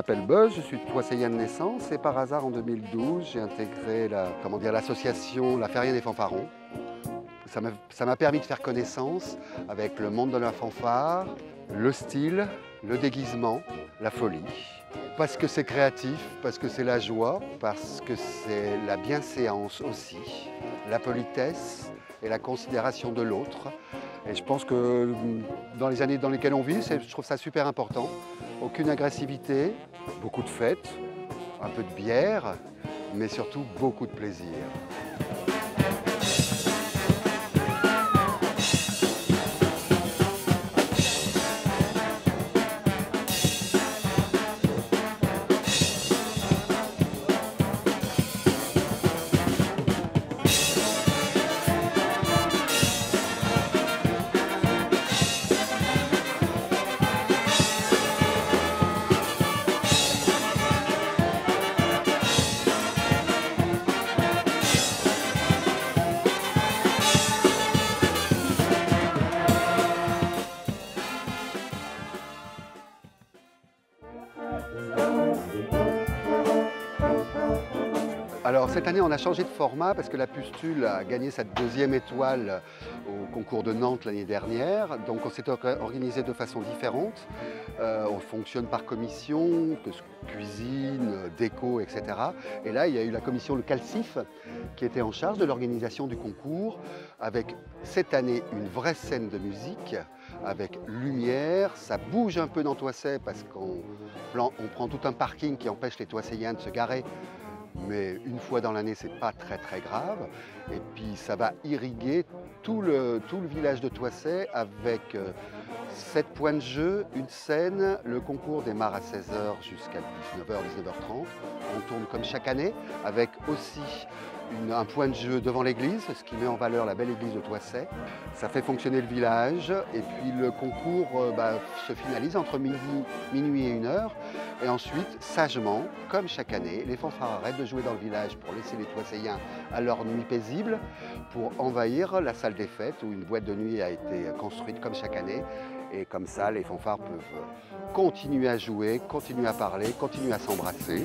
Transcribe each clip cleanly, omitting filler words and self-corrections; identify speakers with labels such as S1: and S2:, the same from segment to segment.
S1: m'appelle Buzz, je suis toisseyen de naissance et par hasard en 2012 j'ai intégré l'association La Feria des Fanfarons. Ça m'a permis de faire connaissance avec le monde de la fanfare, le style, le déguisement, la folie. Parce que c'est créatif, parce que c'est la joie, parce que c'est la bienséance aussi, la politesse et la considération de l'autre. Et je pense que dans les années dans lesquelles on vit, je trouve ça super important. Aucune agressivité, beaucoup de fêtes, un peu de bière, mais surtout beaucoup de plaisir. Alors cette année on a changé de format parce que la Pustule a gagné sa deuxième étoile au concours de Nantes l'année dernière. Donc on s'est organisé de façon différente. On fonctionne par commission, cuisine, déco, etc. Et là il y a eu la commission Le Calcif qui était en charge de l'organisation du concours avec cette année une vraie scène de musique avec lumière. Ça bouge un peu dans Toissay parce qu'on prend tout un parking qui empêche les Toissayens de se garer. Mais une fois dans l'année, c'est pas très grave. Et puis ça va irriguer tout le village de Toissay avec 7 points de jeu, une scène. Le concours démarre à 16h jusqu'à 19h, 19h30. On tourne comme chaque année avec aussi un point de jeu devant l'église, ce qui met en valeur la belle église de Toissay. Ça fait fonctionner le village et puis le concours se finalise entre minuit et 1h. Et ensuite, sagement, comme chaque année, les fanfares arrêtent de jouer dans le village pour laisser les Toissayens à leur nuit paisible, pour envahir la salle des fêtes où une boîte de nuit a été construite comme chaque année. Et comme ça, les fanfares peuvent continuer à jouer, continuer à parler, continuer à s'embrasser.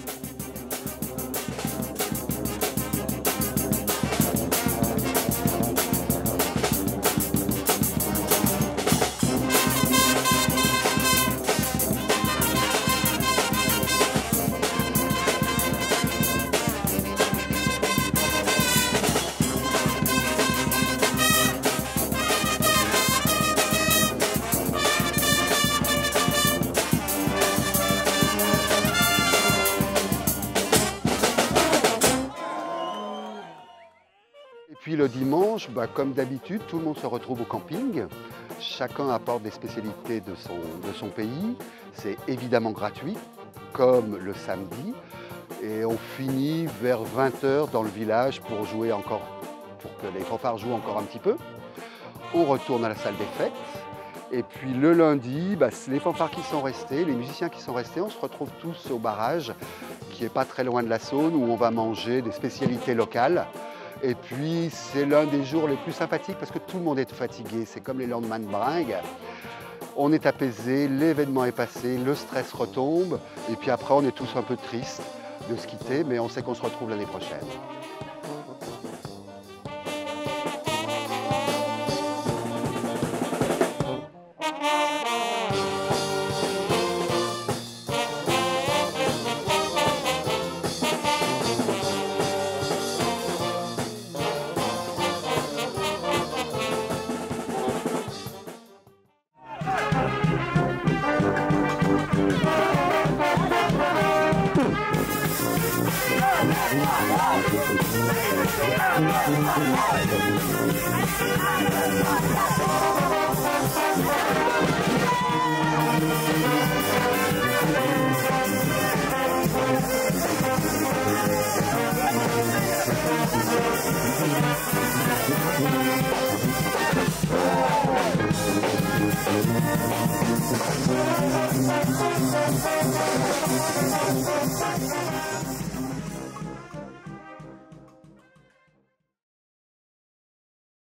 S1: Puis le dimanche, comme d'habitude, tout le monde se retrouve au camping. Chacun apporte des spécialités de son pays. C'est évidemment gratuit, comme le samedi. Et on finit vers 20h dans le village pour que les fanfares jouent encore un petit peu. On retourne à la salle des fêtes. Et puis le lundi, les fanfares qui sont restés, les musiciens qui sont restés, on se retrouve tous au barrage, qui n'est pas très loin de la Saône, où on va manger des spécialités locales. Et puis, c'est l'un des jours les plus sympathiques parce que tout le monde est fatigué. C'est comme les lendemains de bringue. On est apaisé, l'événement est passé, le stress retombe. Et puis après, on est tous un peu tristes de se quitter, mais on sait qu'on se retrouve l'année prochaine.
S2: Thank you.